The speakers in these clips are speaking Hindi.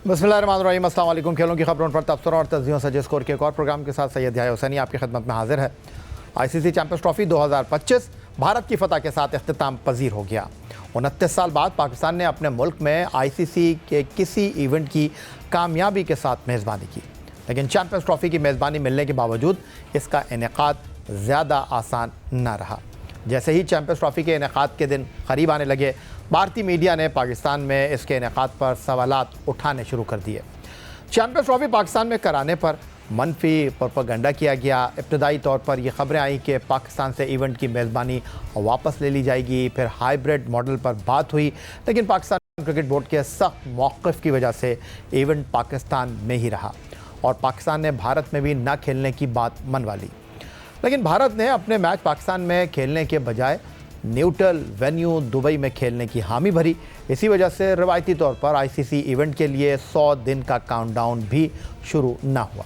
बिस्मिल्लाहिर्रहमानिर्रहीम। अस्सलाम वालेकुम। खेलों की खबरों पर तबसरा और तस्दीयों से स्कोर के एक और प्रोग्राम के साथ सैयद याह्या हुसैनी आपकी खिदमत में हाजिर है। आईसीसी चैंपियंस ट्रॉफी 2025 भारत की फतह के साथ इख्तिताम पजीर हो गया। 29 साल बाद पाकिस्तान ने अपने मुल्क में आईसीसी के किसी इवेंट की कामयाबी के साथ मेज़बानी की, लेकिन चैंपियंस ट्रॉफी की मेज़बानी मिलने के बावजूद इसका इनेकाद ज़्यादा आसान न रहा। जैसे ही चैंपियंस ट्रॉफी के इनेकाद के दिन करीब आने लगे, भारतीय मीडिया ने पाकिस्तान में इसके इनेकाद पर सवालात उठाने शुरू कर दिए। चैंपियंस ट्रॉफी पाकिस्तान में कराने पर मनफी प्रोपेगेंडा किया गया। इब्तदाई तौर पर यह खबरें आई कि पाकिस्तान से इवेंट की मेज़बानी वापस ले ली जाएगी। फिर हाइब्रिड मॉडल पर बात हुई, लेकिन पाकिस्तान क्रिकेट बोर्ड के सख्त मौक़िफ़ की वजह से इवेंट पाकिस्तान में ही रहा और पाकिस्तान ने भारत में भी न खेलने की बात मनवा ली। लेकिन भारत ने अपने मैच पाकिस्तान में खेलने के बजाय न्यूट्रल वेन्यू दुबई में खेलने की हामी भरी। इसी वजह से रवायती तौर पर आईसीसी इवेंट के लिए 100 दिन का काउंटडाउन भी शुरू न हुआ।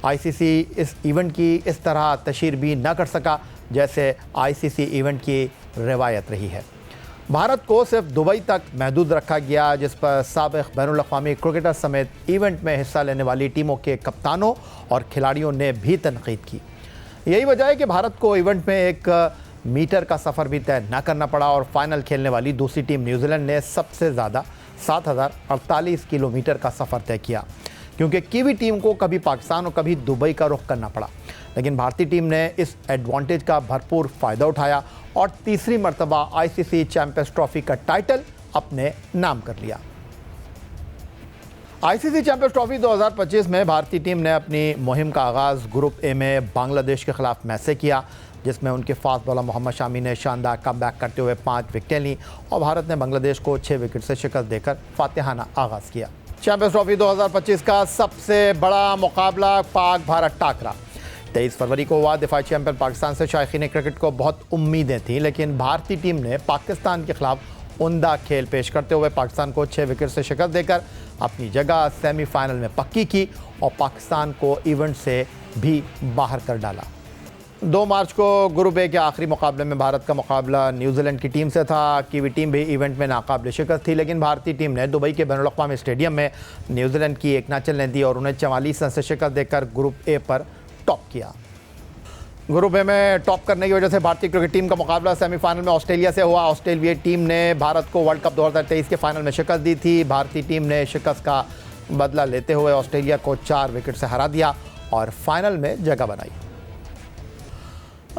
आईसीसी इस इवेंट की इस तरह तशहीर भी न कर सका जैसे आईसीसी इवेंट की रवायत रही है। भारत को सिर्फ दुबई तक महदूद रखा गया, जिस पर साबिक़ बैनुल-अक़वामी क्रिकेटर समेत इवेंट में हिस्सा लेने वाली टीमों के कप्तानों और खिलाड़ियों ने भी तनकीद की। यही वजह है कि भारत को इवेंट में 1 मीटर का सफ़र भी तय न करना पड़ा और फाइनल खेलने वाली दूसरी टीम न्यूजीलैंड ने सबसे ज़्यादा 7048 किलोमीटर का सफ़र तय किया, क्योंकि कीवी टीम को कभी पाकिस्तान और कभी दुबई का रुख करना पड़ा। लेकिन भारतीय टीम ने इस एडवांटेज का भरपूर फ़ायदा उठाया और तीसरी मरतबा आईसीसी चैंपियंस ट्रॉफी का टाइटल अपने नाम कर लिया। आईसीसी चैंपियंस ट्रॉफी 2025 में भारतीय टीम ने अपनी मुहिम का आगाज़ ग्रुप ए में बांग्लादेश के खिलाफ मैच से किया, जिसमें उनके फास्ट बॉलर मोहम्मद शामी ने शानदार कमबैक करते हुए 5 विकेटें लीं और भारत ने बांग्लादेश को 6 विकेट से शिकस्त देकर फातिहाना आगाज़ किया। चैंपियंस ट्रॉफी 2025 का सबसे बड़ा मुकाबला पाक भारत टाकरा 23 फरवरी को हुआ। दिफाई चैंपियन पाकिस्तान से शायकीन क्रिकेट को बहुत उम्मीदें थीं, लेकिन भारतीय टीम ने पाकिस्तान के खिलाफ उम्दा खेल पेश करते हुए पाकिस्तान को 6 विकेट से शिकस्त देकर अपनी जगह सेमीफाइनल में पक्की की और पाकिस्तान को इवेंट से भी बाहर कर डाला। 2 मार्च को ग्रुप ए के आखिरी मुकाबले में भारत का मुकाबला न्यूजीलैंड की टीम से था। कीवी टीम भी इवेंट में नाकाबिल शिकस्त थी, लेकिन भारतीय टीम ने दुबई के बैनुल-अक़वामी स्टेडियम में न्यूजीलैंड की एक न चलने दी और उन्हें 44 रन से शिकस्त देकर ग्रुप ए पर टॉप किया। ग्रुप ए में टॉप करने की वजह से भारतीय क्रिकेट टीम का मुकाबला सेमीफाइनल में ऑस्ट्रेलिया से हुआ। ऑस्ट्रेलियाई टीम ने भारत को वर्ल्ड कप 2023 के फाइनल में शिकस्त दी थी। भारतीय टीम ने शिकस्त का बदला लेते हुए ऑस्ट्रेलिया को 4 विकेट से हरा दिया और फाइनल में जगह बनाई।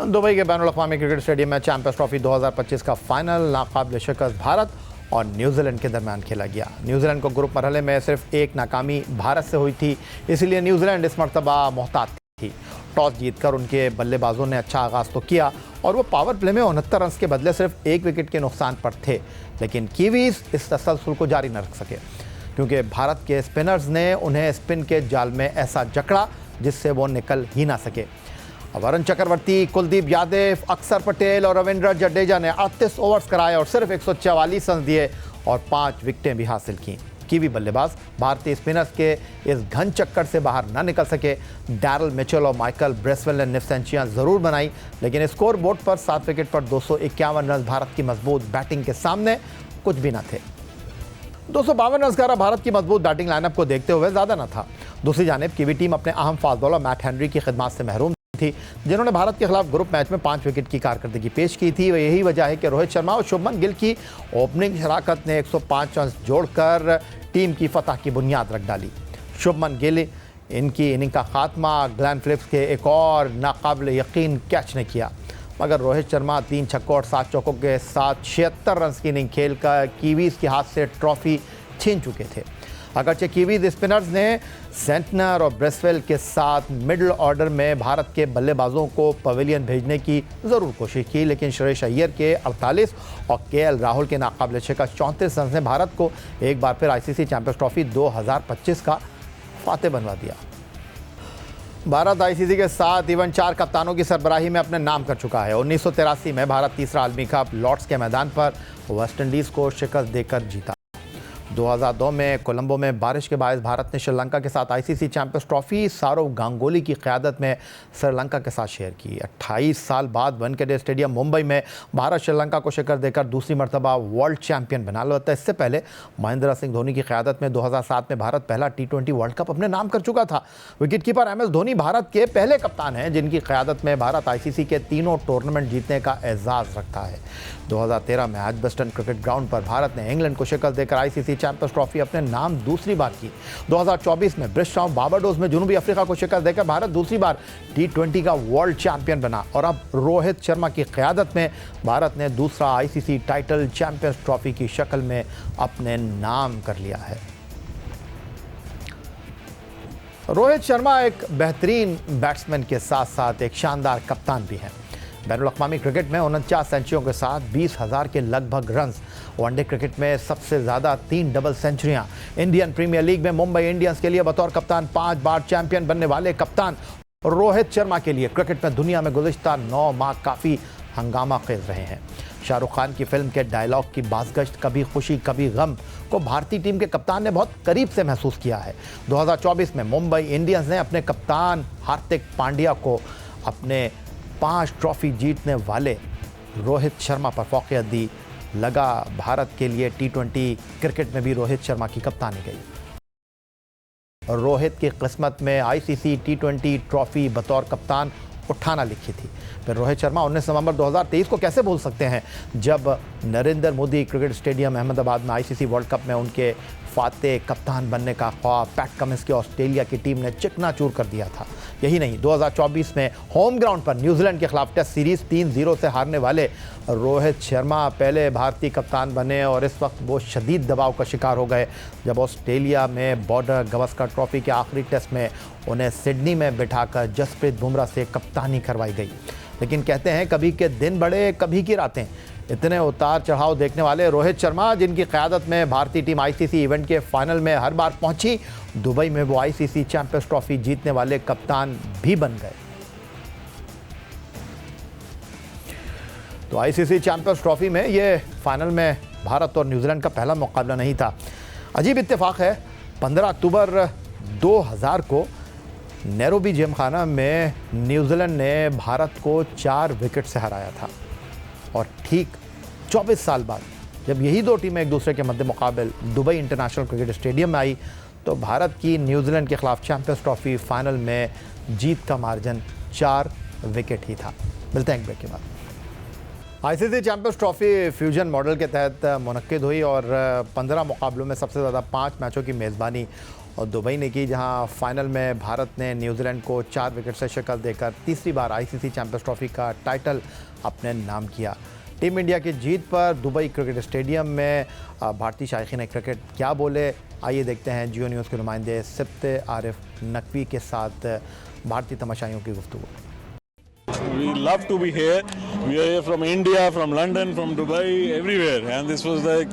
दुबई के बैनुल-अक़वामी क्रिकेट स्टेडियम में चैंपियंस ट्रॉफी 2025 का फाइनल नाकाबिल शिकस्त भारत और न्यूजीलैंड के दरमियान खेला गया। न्यूजीलैंड को ग्रुप मरहले में सिर्फ 1 नाकामी भारत से हुई थी, इसलिए न्यूजीलैंड इस मरतबा मोहतात थी। टॉस जीतकर उनके बल्लेबाजों ने अच्छा आगाज़ तो किया और वो पावर प्ले में 69 रन के बदले सिर्फ 1 विकेट के नुकसान पर थे, लेकिन कीवीज़ इस तसलसल को जारी न रख सके, क्योंकि भारत के स्पिनर्स ने उन्हें स्पिन के जाल में ऐसा जकड़ा जिससे वो निकल ही ना सके। वरुण चक्रवर्ती, कुलदीप यादव, अक्षर पटेल और रविंद्र जडेजा ने 38 ओवर्स कराए और सिर्फ 144 रन दिए और 5 विकेटें भी हासिल की। कीवी बल्लेबाज भारतीय स्पिनर्स के इस घन चक्कर से बाहर न निकल सके। डैरल मिचेल और माइकल ब्रेसवेल ने निफ्सेंचियां ज़रूर बनाई, लेकिन स्कोर बोर्ड पर 7 विकेट पर 251 रन भारत की मजबूत बैटिंग के सामने कुछ भी न थे। 252 रन का भारत की मजबूत बैटिंग लाइनअप को देखते हुए ज़्यादा न था। दूसरी जानिब कीवी टीम अपने अहम फास्ट बॉलर मैट हेनरी की खिदमत से महरूम थी, जिन्होंने भारत के खिलाफ ग्रुप मैच में 5 विकेट की कारकर्दगी पेश की थी। यही वजह है कि रोहित शर्मा और शुभमन गिल की ओपनिंग शराकत ने 105 रन जोड़कर टीम की फतह की बुनियाद रख डाली। शुभमन गिल इनकी इनिंग का खात्मा ग्लेन फिलिप्स के एक और नाकाबिल यकीन कैच ने किया, मगर रोहित शर्मा 3 छक्कों और 7 चौकों के साथ 76 रन की इनिंग खेल कर कीवीज़ के हाथ से ट्रॉफी छीन चुके थे। अगरचे कीवीज़ स्पिनर्स ने सेंटनर और ब्रेसवेल के साथ मिडिल ऑर्डर में भारत के बल्लेबाजों को पवेलियन भेजने की ज़रूर कोशिश की, लेकिन श्रेयस अय्यर के 48 और केएल राहुल के नाकाबिल शिकस्त 34 रन ने भारत को एक बार फिर आईसीसी चैंपियंस ट्रॉफी 2025 का फातेह बनवा दिया। भारत आईसीसी के 7 इवेंट 4 कप्तानों की सरबराही में अपने नाम कर चुका है। 1983 में भारत तीसरा आलमी कप लॉर्ड्स के मैदान पर वेस्टइंडीज़ को शिकस्त देकर जीता। 2002 में कोलंबो में बारिश के बायस भारत ने श्रीलंका के साथ ICC champions trophy Sourav Ganguly की क़यादत में श्रीलंका के साथ शेयर की। 28 साल बाद वानखेड़े स्टेडियम मुंबई में भारत श्रीलंका को शिकस्त देकर दूसरी मरतबा वर्ल्ड चैंपियन बना लिया। इससे पहले महेंद्र सिंह धोनी की क़यादत में 2007 में भारत पहला T20 वर्ल्ड कप अपने नाम कर चुका था। विकेटकीपर MS धोनी भारत के पहले कप्तान हैं जिनकी क़यादत में भारत आईसीसी के तीनों टूर्नामेंट जीतने का एजाज़ रखता है। 2013 में एजबस्टन क्रिकेट ग्राउंड पर भारत ने इंग्लैंड को शिकस्त देकर आईसीसी चैंपियंस ट्रॉफी अपने नाम दूसरी बार की। 2024 में ब्रिस्टॉल बारबाडोस में जनूबी अफ्रीका को शिकस्त देकर भारत दूसरी बार T20 का वर्ल्ड चैंपियन बना और अब रोहित शर्मा की क़यादत में भारत ने दूसरा आईसीसी टाइटल चैंपियंस ट्रॉफी की शक्ल में अपने नाम कर लिया है। रोहित शर्मा एक बेहतरीन बैट्समैन के साथ साथ एक शानदार कप्तान भी हैं। बैनुल-अक़वामी क्रिकेट में 49 सेंचुरियों के साथ 20,000 के लगभग रन्स, वनडे क्रिकेट में सबसे ज़्यादा 3 डबल सेंचुरियां, इंडियन प्रीमियर लीग में मुंबई इंडियंस के लिए बतौर कप्तान 5 बार चैंपियन बनने वाले कप्तान रोहित शर्मा के लिए क्रिकेट में दुनिया में गुज़िश्ता 9 माह काफ़ी हंगामा खेज रहे हैं। शाहरुख खान की फिल्म के डायलॉग की बाज़गश्त कभी खुशी कभी गम को भारतीय टीम के कप्तान ने बहुत करीब से महसूस किया है। 2024 में मुंबई इंडियंस ने अपने कप्तान हार्दिक पांड्या को अपने 5 ट्रॉफी जीतने वाले रोहित शर्मा पर फौक़ियत दी। लगा भारत के लिए T20 क्रिकेट में भी रोहित शर्मा की कप्तानी गई। रोहित की किस्मत में आईसीसी T20 ट्रॉफी बतौर कप्तान उठाना लिखी थी। फिर रोहित शर्मा 19 नवंबर 2023 को कैसे भूल सकते हैं जब नरेंद्र मोदी क्रिकेट स्टेडियम अहमदाबाद में आईसीसी वर्ल्ड कप में उनके फाते कप्तान बनने का ख्वाब पैट कमिंस की ऑस्ट्रेलिया की टीम ने चिकनाचूर कर दिया था। यही नहीं, 2024 में होम ग्राउंड पर न्यूजीलैंड के खिलाफ टेस्ट सीरीज़ 3-0 से हारने वाले रोहित शर्मा पहले भारतीय कप्तान बने और इस वक्त वो शदीद दबाव का शिकार हो गए जब ऑस्ट्रेलिया में बॉर्डर गवस्कर ट्रॉफी के आखिरी टेस्ट में उन्हें सिडनी में बिठाकर जसप्रीत बुमराह से कप्तानी करवाई गई। लेकिन कहते हैं कभी के दिन बड़े कभी की रातें। इतने उतार चढ़ाव देखने वाले रोहित शर्मा जिनकी क़यादत में भारतीय टीम आईसीसी इवेंट के फाइनल में हर बार पहुंची, दुबई में वो आईसीसी चैंपियंस ट्रॉफी जीतने वाले कप्तान भी बन गए। तो आईसीसी चैंपियंस ट्रॉफी में ये फाइनल में भारत और न्यूजीलैंड का पहला मुकाबला नहीं था। अजीब इत्तेफाक है, 15 अक्टूबर 2000 को नैरोबी जिमखाना में न्यूजीलैंड ने भारत को 4 विकेट से हराया था और ठीक 24 साल बाद जब यही दो टीमें एक दूसरे के मध्य मुकाबले दुबई इंटरनेशनल क्रिकेट स्टेडियम में आई तो भारत की न्यूजीलैंड के खिलाफ चैंपियंस ट्रॉफी फाइनल में जीत का मार्जिन 4 विकेट ही था। मिलते हैं एक ब्रेक के बाद। ICC champions trophy fusion model के तहत मुनक्किद हुई और 15 मुकाबलों में सबसे ज़्यादा 5 मैचों की मेज़बानी और दुबई ने की, जहां फाइनल में भारत ने न्यूजीलैंड को 4 विकेट से शिकस्त देकर तीसरी बार आईसीसी चैंपियंस ट्रॉफी का टाइटल अपने नाम किया। टीम इंडिया की जीत पर दुबई क्रिकेट स्टेडियम में भारतीय शायकीन क्रिकेट क्या बोले, आइए देखते हैं जियो न्यूज़ के नुमाइंदे सिब्त आरिफ नकवी के साथ भारतीय तमाशाइयों की गुफ्तगू। We love to be here. We are here from India, from London, from Dubai, everywhere. And this was like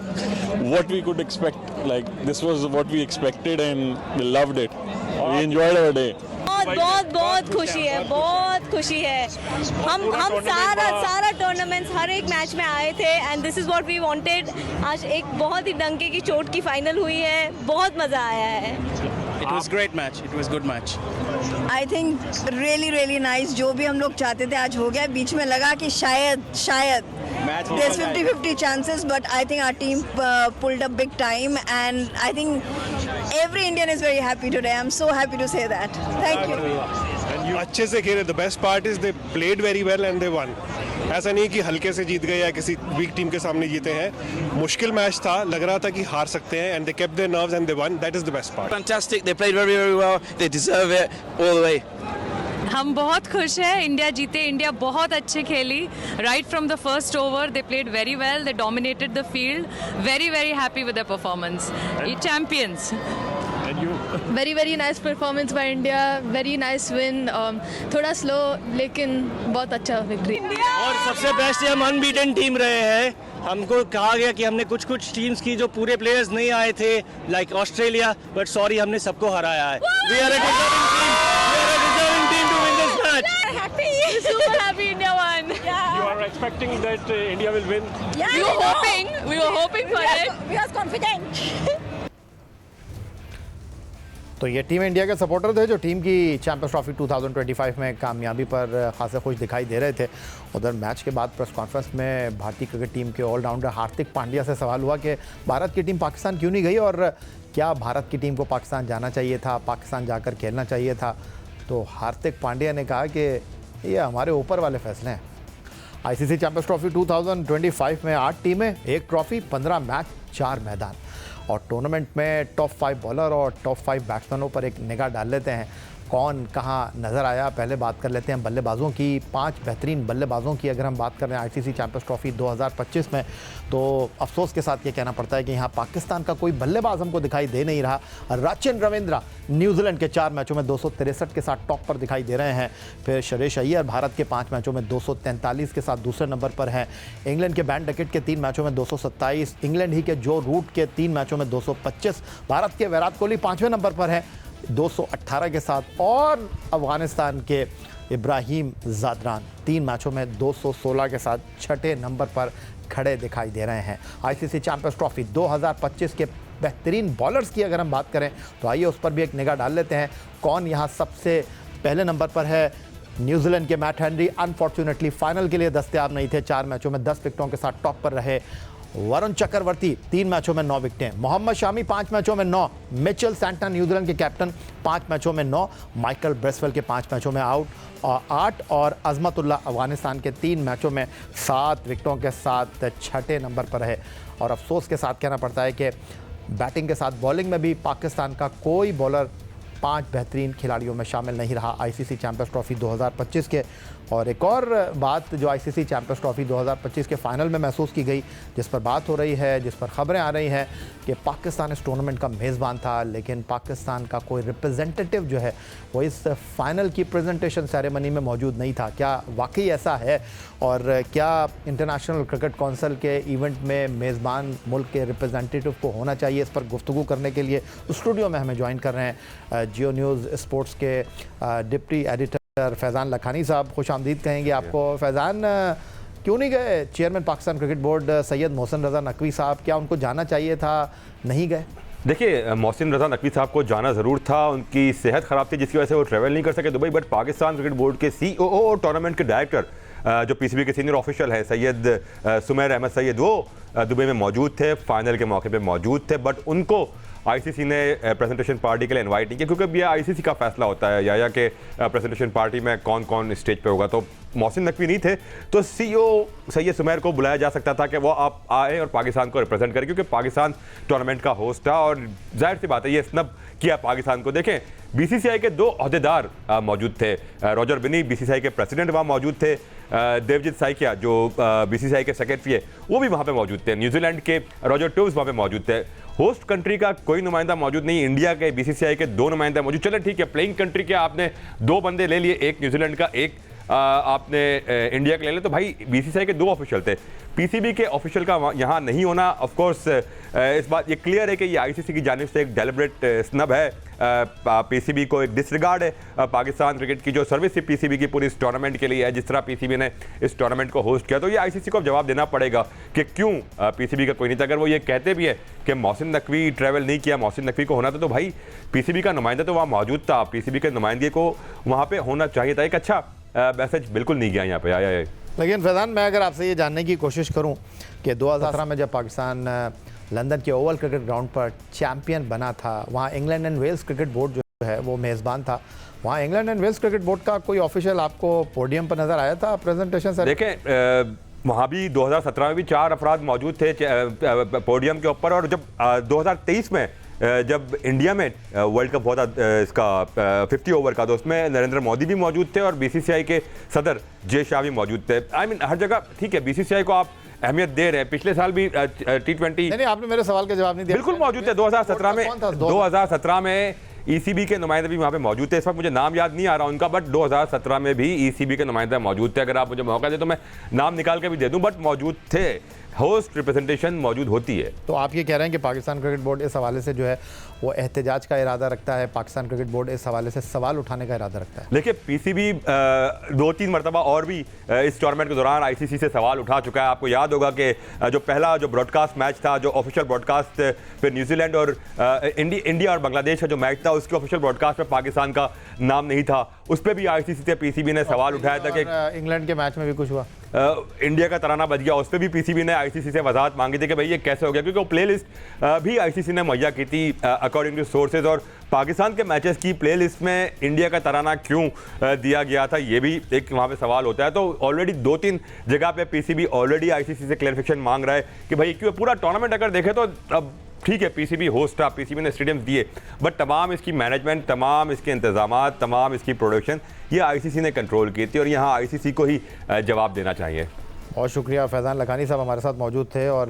what we could expect. Like this was what we expected and we loved it. We enjoyed our day. बहुत खुशी है, बहुत खुशी है। हम सारा टूर्नामेंट्स हर एक मैच में आए थे and this is what we wanted. आज एक बहुत ही डंके की चोट की फाइनल हुई है, बहुत मज़ा आया है। It was great match. It was good match. I think really nice. जो भी हम लोग चाहते थे आज हो गया। बीच में लगा कि शायद there's 50-50 chances, but I think our team pulled up big time, and I think every Indian is very happy today. I'm so happy to say that. Thank you. अच्छे से खेले। The best part is they played very well and they won. ऐसा नहीं कि हल्के से जीत गए या किसी वीक टीम के सामने जीते हैं। मुश्किल मैच था, लग रहा था कि हार सकते हैं and they kept their nerves and they won. That is the best part. Fantastic. They played very well. They deserve it all the way. हम बहुत खुश हैं, इंडिया जीते। इंडिया बहुत अच्छे खेली। Right from the first over they played very well, they dominated the field. Very happy with the performance. Champions. Very nice performance by India, very nice win. थोड़ा स्लो लेकिन बहुत अच्छा विक्ट्री। और सबसे बेस्ट हम अनबीटन टीम रहे हैं। हमको कहा गया कि हमने कुछ टीम्स की जो पूरे प्लेयर्स नहीं आए थे लाइक ऑस्ट्रेलिया, बट सॉरी हमने सबको हराया है। We are a deserving team to win this match. Super happy India won. You are expecting that India will win? We were hoping for it. We are confident. तो ये टीम इंडिया के सपोर्टर थे जो टीम की चैंपियंस ट्रॉफी 2025 में कामयाबी पर खासे खुश दिखाई दे रहे थे। उधर मैच के बाद प्रेस कॉन्फ्रेंस में भारतीय क्रिकेट टीम के ऑलराउंडर हार्दिक पांड्या से सवाल हुआ कि भारत की टीम पाकिस्तान क्यों नहीं गई और क्या भारत की टीम को पाकिस्तान जाना चाहिए था, पाकिस्तान जाकर खेलना चाहिए था। तो हार्दिक पांड्या ने कहा कि ये हमारे ऊपर वाले फैसले हैं। आईसीसी चैंपियंस ट्रॉफी 2025 में 8 टीमें, 1 ट्रॉफी, 15 मैच, 4 मैदान। और टूर्नामेंट में टॉप 5 बॉलर और टॉप 5 बैट्समैनों पर एक निगाह डाल लेते हैं, कौन कहाँ नज़र आया। पहले बात कर लेते हैं बल्लेबाजों की। 5 बेहतरीन बल्लेबाजों की अगर हम बात कर रहे हैं आईसीसी चैंपियंस ट्रॉफी 2025 में, तो अफसोस के साथ ये कहना पड़ता है कि यहाँ पाकिस्तान का कोई बल्लेबाज हमको दिखाई दे नहीं रहा। रचिन रविंद्रा न्यूजीलैंड के 4 मैचों में 263 के साथ टॉप पर दिखाई दे रहे हैं। फिर श्रेयस अय्यर भारत के 5 मैचों में 243 के साथ दूसरे नंबर पर हैं। इंग्लैंड के बैन डकेट के 3 मैचों में 227, इंग्लैंड ही के जो रूट के 3 मैचों में 225, भारत के विराट कोहली 5वें नंबर पर हैं 218 के साथ, और अफगानिस्तान के इब्राहिम ज़ादरान 3 मैचों में 216 के साथ 6ठे नंबर पर खड़े दिखाई दे रहे हैं। आईसीसी चैंपियंस ट्रॉफी 2025 के बेहतरीन बॉलर्स की अगर हम बात करें तो आइए उस पर भी एक निगाह डाल लेते हैं, कौन यहाँ सबसे पहले नंबर पर है। न्यूजीलैंड के मैट हेनरी अनफॉर्चुनेटली फाइनल के लिए दस्तयाब नहीं थे, 4 मैचों में 10 विकेटों के साथ टॉप पर रहे। वरुण चक्रवर्ती 3 मैचों में 9 विकेटें, मोहम्मद शामी 5 मैचों में 9, मिचेल सैंटनर न्यूजीलैंड के कैप्टन 5 मैचों में 9, माइकल ब्रेसवेल के 5 मैचों में आउट 8, और अजमतुल्ला अफगानिस्तान के 3 मैचों में 7 विकेटों के साथ 6ठे नंबर पर है। और अफसोस के साथ कहना पड़ता है कि बैटिंग के साथ बॉलिंग में भी पाकिस्तान का कोई बॉलर 5 बेहतरीन खिलाड़ियों में शामिल नहीं रहा आईसीसी चैंपियंस ट्रॉफी 2025 के। और एक और बात जो आईसीसी चैंपियंस ट्रॉफी 2025 के फाइनल में महसूस की गई, जिस पर बात हो रही है, जिस पर खबरें आ रही हैं कि पाकिस्तान इस टूर्नामेंट का मेज़बान था, लेकिन पाकिस्तान का कोई रिप्रेजेंटेटिव जो है वो इस फाइनल की प्रेजेंटेशन सेरेमनी में मौजूद नहीं था। क्या वाकई ऐसा है, और क्या इंटरनेशनल क्रिकेट काउंसिल के इवेंट में मेज़बान मुल्क के रिप्रेजेंटेटिव को होना चाहिए? इस पर गुफ्तगू करने के लिए स्टूडियो में हमें ज्वाइन कर रहे हैं जियो न्यूज़ स्पोर्ट्स के डिप्टी एडिटर फैज़ान लखानी साहब। खुश आमदीद कहेंगे आपको। फैज़ान, क्यों नहीं गए chairman Pakistan cricket board Syed Mohsin Raza Naqvi sahab? क्या उनको जाना चाहिए था, नहीं गए? देखिए, मोहसिन रज़ा नकवी साहब को जाना ज़रूर था, उनकी सेहत ख़राब थी जिसकी वजह से वो ट्रैवल नहीं कर सके Dubai. But Pakistan cricket board के COO और टूर्नामेंट के डायरेक्टर जो PCB के सीनियर ऑफिशियल हैं सैयद सुमैर अहमद सैयद, वो दुबई में मौजूद थे, फाइनल के मौके पे मौजूद थे। बट उनको आईसीसी ने प्रेजेंटेशन पार्टी के लिए इनवाइट नहीं किया, क्योंकि ये आईसीसी का फैसला होता है या के प्रेजेंटेशन पार्टी में कौन कौन स्टेज पे होगा। तो मोहसिन नकवी नहीं थे, तो CEO सैयद सुमैर को बुलाया जा सकता था कि वो आप आए और पाकिस्तान को रिप्रेजेंट करें, क्योंकि पाकिस्तान टूर्नामेंट का होस्ट था। और जाहिर सी बात है ये स्नब किया पाकिस्तान को। देखें, BCCI के 2 अहदेदार मौजूद थे, रॉजर बिनी BCCI के प्रेसिडेंट वहाँ मौजूद थे, देवजीत साइकिया जो BCCI के सेक्रेटरी है वो भी वहाँ पे मौजूद थे, न्यूजीलैंड के रॉजर ट्यूब्स वहाँ पे मौजूद थे। होस्ट कंट्री का कोई नुमाइंदा मौजूद नहीं, इंडिया के BCCI के 2 नुमाइंदे मौजूद। चले ठीक है, प्लेइंग कंट्री के आपने 2 बंदे ले लिए, एक न्यूजीलैंड का, एक आपने इंडिया के ले ले, तो भाई BCCI के 2 ऑफिशियल थे। PCB के ऑफिशियल का यहाँ नहीं होना, ऑफ कोर्स इस बात ये क्लियर है कि ये आईसीसी की जानिब से एक डेलिब्रेट स्नब है, PCB को एक डिसरिगार्ड है पाकिस्तान क्रिकेट की जो सर्विस थी PCB की पूरी इस टूर्नामेंट के लिए है। जिस तरह PCB ने इस टूर्नामेंट को होस्ट किया, तो ये आईसीसी को जवाब देना पड़ेगा कि क्यों PCB का कोई नहीं था। अगर वो ये कहते भी है कि मोहसिन नकवी ट्रैवल नहीं किया, मोहसिन नकवी को होना था, तो भाई PCB का नुमाइंदा तो वहाँ मौजूद था, PCB के नुमाइंदे को वहाँ पर होना चाहिए था। एक अच्छा मैसेज बिल्कुल नहीं गया यहाँ पे आया है। लेकिन फैज़ान, मैं अगर आपसे ये जानने की कोशिश करूं कि 2017 में जब पाकिस्तान लंदन के ओवल क्रिकेट ग्राउंड पर चैंपियन बना था, वहाँ England and Wales cricket board जो है वो मेज़बान था, वहाँ England and Wales cricket board का कोई ऑफिशियल आपको पोडियम पर नज़र आया था प्रेजेंटेशन से? देखें, वहाँ भी 2017 में भी 4 अफराद मौजूद थे पोडियम के ऊपर, और जब 2023 में जब इंडिया में वर्ल्ड कप हुआ था इसका 50 ओवर का, तो उसमें नरेंद्र मोदी भी मौजूद थे और BCCI के सदर जय शाह भी मौजूद थे। हर जगह ठीक है, BCCI को आप अहमियत दे रहे हैं। पिछले साल भी T20 नहीं, आपने मेरे सवाल का जवाब नहीं दिया। बिल्कुल मौजूद थे 2017 में ECB के नुमाइंदे भी वहाँ पे मौजूद थे। इस वक्त मुझे नाम याद नहीं आ रहा उनका, बट 2017 में भी ECB के नुमाइंदे मौजूद थे। अगर आप मुझे मौका दे तो मैं नाम निकाल के भी दे दूं, बट मौजूद थे। होस्ट रिप्रेजेंटेशन मौजूद होती है। तो आप ये कह रहे हैं कि पाकिस्तान क्रिकेट बोर्ड इस हवाले से जो है वो एहतजाज का इरादा रखता है, पाकिस्तान क्रिकेट बोर्ड इस हवाले से सवाल उठाने का इरादा रखता है? देखिए, पीसीबी 2-3 मरतबा और भी इस टूर्नामेंट के दौरान आईसीसी से सवाल उठा चुका है। आपको याद होगा कि जो पहला जो ब्रॉडकास्ट मैच था, जो ऑफिशियल ब्रॉडकास्ट फिर न्यूजीलैंड और इंडिया और बांग्लादेश का जो मैच था, उसके ऑफिशियल ब्रॉडकास्ट में पाकिस्तान का नाम नहीं था। उस पर भी आईसीसी से पीसीबी ने सवाल उठाया था कि इंग्लैंड के मैच में भी कुछ हुआ, इंडिया का तराना बज गया। उस पर भी पीसीबी ने आईसीसी से वजाहत मांगी थी कि भाई ये कैसे हो गया, क्योंकि वो प्लेलिस्ट भी आईसीसी ने मुहैया की थी अकॉर्डिंग टू सोर्सेज, और पाकिस्तान के मैचेस की प्लेलिस्ट में इंडिया का तराना क्यों दिया गया था, ये भी एक वहाँ पे सवाल होता है। तो ऑलरेडी 2-3 जगह पे पीसीबी ऑलरेडी आईसीसी से क्लैरिफिकेशन मांग रहा है कि भाई क्यों पूरा टूर्नामेंट अगर देखें तो अब ठीक है पीसीबी होस्ट था, पीसीबी ने स्टेडियम्स दिए, बट तमाम इसकी मैनेजमेंट, तमाम इसके इंतजामात, तमाम इसकी प्रोडक्शन ये आईसीसी ने कंट्रोल की थी और यहाँ आईसीसी को ही जवाब देना चाहिए। बहुत शुक्रिया। फैज़ान लखानी साहब हमारे साथ मौजूद थे और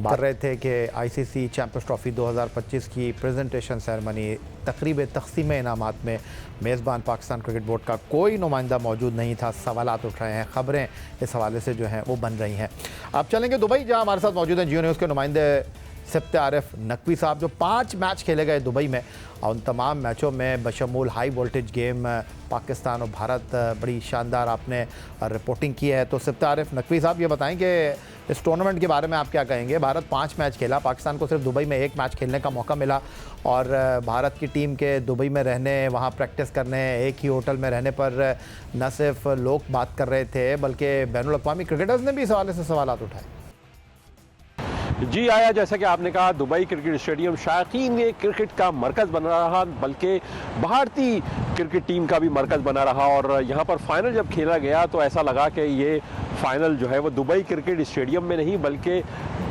बात कर रहे थे कि आईसीसी चैंपियंस ट्रॉफी 2025 की प्रेजेंटेशन सेरेमनी तकरीब तक़सीम इनामात में मेज़बान पाकिस्तान क्रिकेट बोर्ड का कोई नुमाइंदा मौजूद नहीं था। सवालात उठ रहे हैं, ख़बरें इस हवाले से जो हैं वो बन रही हैं। अब चलेंगे दुबई, जहाँ हमारे साथ मौजूद हैं जियो न्यूज़ के नुमाइंदे सिफ्त आरिफ नकवी साहब, जो 5 मैच खेले गए दुबई में और उन तमाम मैचों में बशमूल हाई वोल्टेज गेम पाकिस्तान और भारत बड़ी शानदार आपने रिपोर्टिंग की है। तो सिफ्त आरिफ नकवी साहब ये बताएं कि इस टूर्नामेंट के बारे में आप क्या कहेंगे? भारत 5 मैच खेला, पाकिस्तान को सिर्फ दुबई में 1 मैच खेलने का मौका मिला और भारत की टीम के दुबई में रहने, वहाँ प्रैक्टिस करने, एक ही होटल में रहने पर न सिर्फ लोग बात कर रहे थे बल्कि बैनुल अक़वामी क्रिकेटर्स ने भी इस हवाले से सवालात उठाए। जी आया, जैसा कि आपने कहा, दुबई क्रिकेट स्टेडियम शायकीन के क्रिकेट का मरकज़ बना रहा, बल्कि भारतीय क्रिकेट टीम का भी मरकज़ बना रहा। और यहाँ पर फाइनल जब खेला गया तो ऐसा लगा कि ये फाइनल जो है वो दुबई क्रिकेट स्टेडियम में नहीं बल्कि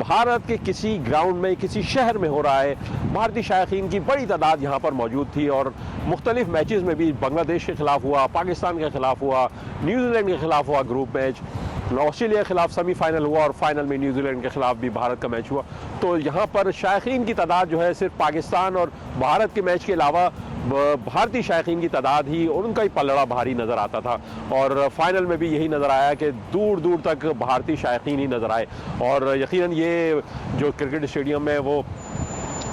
भारत के किसी ग्राउंड में, किसी शहर में हो रहा है। भारतीय शायकीन की बड़ी तादाद यहाँ पर मौजूद थी और मुख्तलिफ मैचेस में भी बांग्लादेश के ख़िलाफ़ हुआ, पाकिस्तान के ख़िलाफ़ हुआ, न्यूजीलैंड के ख़िलाफ़ हुआ ग्रुप मैच, ऑस्ट्रेलिया के खिलाफ सेमीफाइनल हुआ और फाइनल में न्यूजीलैंड के खिलाफ भी भारत का मैच हुआ। तो यहाँ पर शायकीन की तादाद जो है सिर्फ पाकिस्तान और भारत के मैच के अलावा भारतीय शायकीन की तादाद ही, उनका ही पलड़ा भारी नज़र आता था। और फाइनल में भी यही नज़र आया कि दूर दूर तक भारतीय शायकीन ही नज़र आए और यकीनन ये जो क्रिकेट स्टेडियम है वो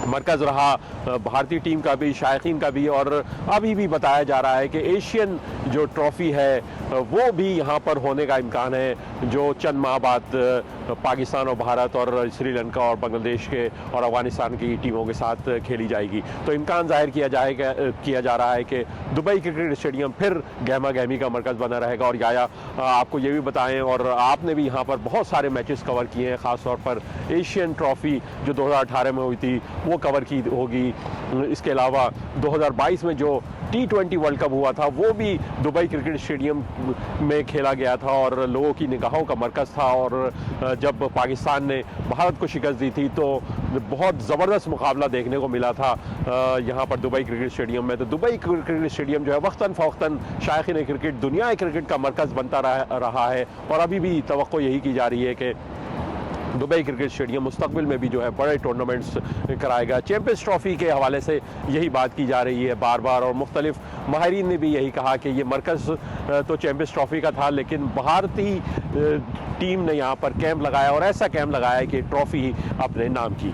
मरकज़ रहा भारतीय टीम का भी, शायकीन का भी। और अभी भी बताया जा रहा है कि एशियन जो ट्रॉफ़ी है वो भी यहाँ पर होने का इम्कान है, जो चंद माह बाद पाकिस्तान और भारत और श्रीलंका और बांग्लादेश के और अफगानिस्तान की टीमों के साथ खेली जाएगी। तो इम्कान जाहिर किया जा रहा है कि दुबई क्रिकेट स्टेडियम फिर गहमा गहमी का मरकज़ बना रहेगा। और याया, आपको ये भी बताएं, और आपने भी यहाँ पर बहुत सारे मैचेस कवर किए हैं, ख़ास तौर पर एशियन ट्रॉफ़ी जो 2018 में हुई थी वो कवर की होगी। इसके अलावा 2022 में जो T20 वर्ल्ड कप हुआ था वो भी दुबई क्रिकेट स्टेडियम में खेला गया था और लोगों की निगाहों का मरकज़ था। और जब पाकिस्तान ने भारत को शिकस्त दी थी तो बहुत ज़बरदस्त मुकाबला देखने को मिला था यहाँ पर दुबई क्रिकेट स्टेडियम में। तो दुबई क्रिकेट स्टेडियम जो है वक्तन फ़वक्तन शायकीन क्रिकेट, दुनिया क्रिकेट का मरकज़ बनता रहा है और अभी भी तवक्को यही की जा रही है कि दुबई क्रिकेट स्टेडियम मुस्तकबिल में भी जो है बड़े टूर्नामेंट्स कराएगा। चैंपियंस ट्रॉफ़ी के हवाले से यही बात की जा रही है बार बार और मुख्तलिफ माहिरीन ने भी यही कहा कि ये मरकज़ तो चैंपियंस ट्रॉफ़ी का था, लेकिन भारतीय टीम ने यहाँ पर कैंप लगाया और ऐसा कैंप लगाया कि ट्रॉफ़ी अपने नाम की।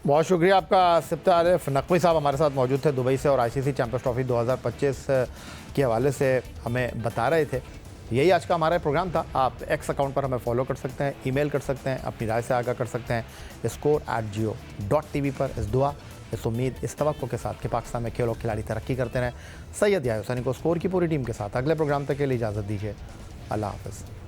बहुत शुक्रिया आपका सिफ्त आरिफ नकवी साहब हमारे साथ मौजूद थे दुबई से और आईसीसी चैंपियंस ट्रॉफ़ी 2025 के हवाले से हमें बता रहे थे। यही आज का हमारा प्रोग्राम था। आप एक्स अकाउंट पर हमें फॉलो कर सकते हैं, ईमेल कर सकते हैं, अपनी राय से आगाह कर सकते हैं score@jio.tv पर। इस दुआ, इस उम्मीद, इस तवक्को के साथ कि पाकिस्तान में खेल और खिलाड़ी तरक्की करते रहें। सैयद याहिया हुसैनी को स्कोर की पूरी टीम के साथ अगले प्रोग्राम तक के लिए इजाज़त दीजिए। अल्लाह हाफ़िज़।